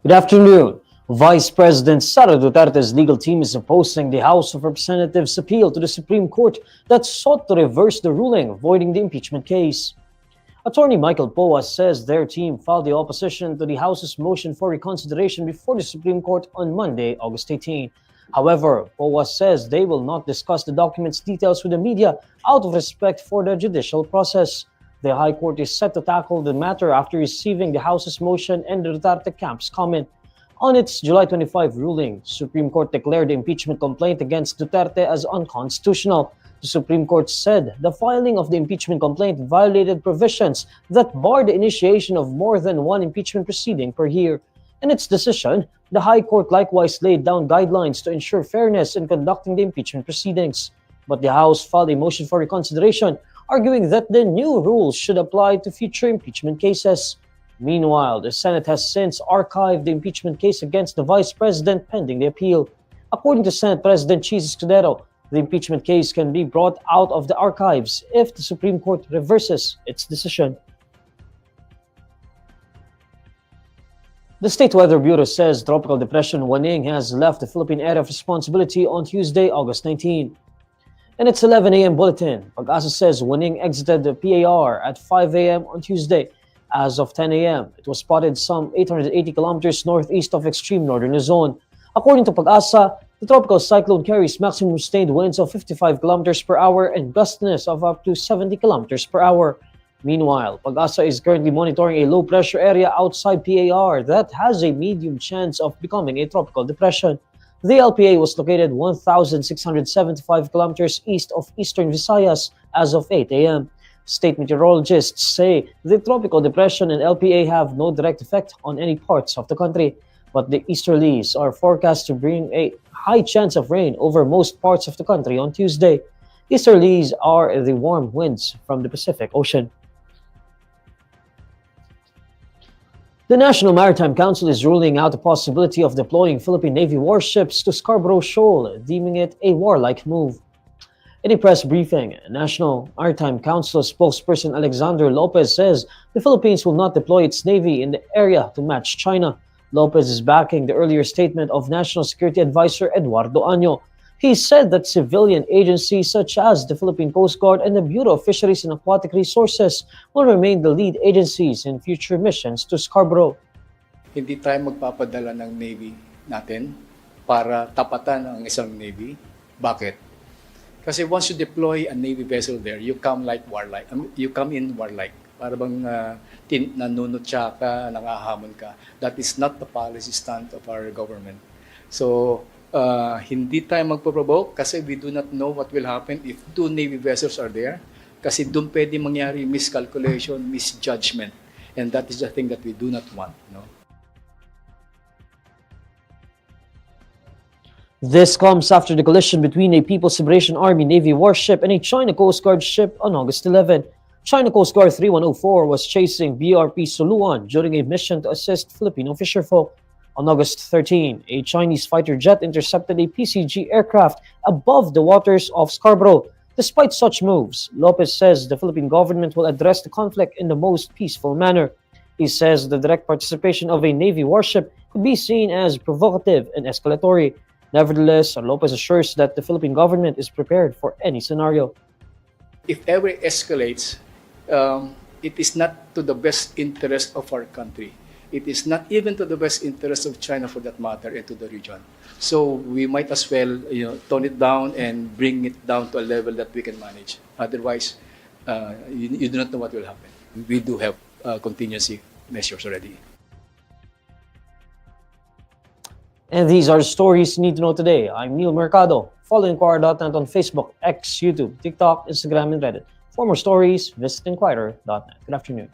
Good afternoon. Vice President Sara Duterte's legal team is opposing the House of Representatives' appeal to the Supreme Court that sought to reverse the ruling avoiding the impeachment case. Attorney Michael Poa says their team filed the opposition to the House's motion for reconsideration before the Supreme Court on Monday, August 18. However, Poa says they will not discuss the document's details with the media out of respect for the judicial process. The High Court is set to tackle the matter after receiving the House's motion and the Duterte camp's comment. On its July 25 ruling, Supreme Court declared the impeachment complaint against Duterte as unconstitutional. The Supreme Court said the filing of the impeachment complaint violated provisions that bar the initiation of more than one impeachment proceeding per year. In its decision, the High Court likewise laid down guidelines to ensure fairness in conducting the impeachment proceedings. But the House filed a motion for reconsideration, arguing that the new rules should apply to future impeachment cases. Meanwhile, the Senate has since archived the impeachment case against the Vice President pending the appeal. According to Senate President Jesus Escudero, the impeachment case can be brought out of the archives if the Supreme Court reverses its decision. The State Weather Bureau says Tropical Depression Huaning has left the Philippine area of responsibility on Tuesday, August 19. In its 11 a.m. bulletin, Pag-asa says Huaning exited the PAR at 5 a.m. on Tuesday. As of 10 a.m., it was spotted some 880 kilometers northeast of extreme northern Luzon. According to Pag-asa, the tropical cyclone carries maximum sustained winds of 55 kilometers per hour and gustiness of up to 70 kilometers per hour. Meanwhile, Pag-asa is currently monitoring a low-pressure area outside PAR that has a medium chance of becoming a tropical depression. The LPA was located 1,675 kilometers east of eastern Visayas as of 8 a.m. State meteorologists say the tropical depression and LPA have no direct effect on any parts of the country, but the easterlies are forecast to bring a high chance of rain over most parts of the country on Tuesday. Easterlies are the warm winds from the Pacific Ocean. The National Maritime Council is ruling out the possibility of deploying Philippine Navy warships to Scarborough Shoal, deeming it a warlike move. In a press briefing, National Maritime Council spokesperson Alexander Lopez says the Philippines will not deploy its navy in the area to match China. Lopez is backing the earlier statement of National Security Advisor Eduardo Año. He said that civilian agencies such as the Philippine Coast Guard and the Bureau of Fisheries and Aquatic Resources will remain the lead agencies in future missions to Scarborough. Hindi tayo magpapadala ng Navy natin para tapatan ang isang Navy. Bakit? Kasi once you deploy a Navy vessel there, you come like warlike. You come in warlike. Para bang nanunutya ka, nangahamon ka. That is not the policy stand of our government. So, hindi tayo magpo-provoke kasi we do not know what will happen if two Navy vessels are there. Kasi doon pwede mangyari miscalculation, misjudgment. And that is the thing that we do not want. No? This comes after the collision between a People's Liberation Army Navy warship and a China Coast Guard ship on August 11. China Coast Guard 3104 was chasing BRP Suluan during a mission to assist Filipino fisherfolk. On August 13, a Chinese fighter jet intercepted a PCG aircraft above the waters of Scarborough. Despite such moves, Lopez says the Philippine government will address the conflict in the most peaceful manner. He says the direct participation of a Navy warship could be seen as provocative and escalatory. Nevertheless, Lopez assures that the Philippine government is prepared for any scenario. If ever it escalates, it is not to the best interest of our country. It is not even to the best interest of China for that matter and to the region. So we might as well tone it down and bring it down to a level that we can manage. Otherwise, you do not know what will happen. We do have contingency measures already. And these are the stories you need to know today. I'm Neil Mercado. Follow INQUIRER.net on Facebook, X, YouTube, TikTok, Instagram, and Reddit. For more stories, visit INQUIRER.net. Good afternoon.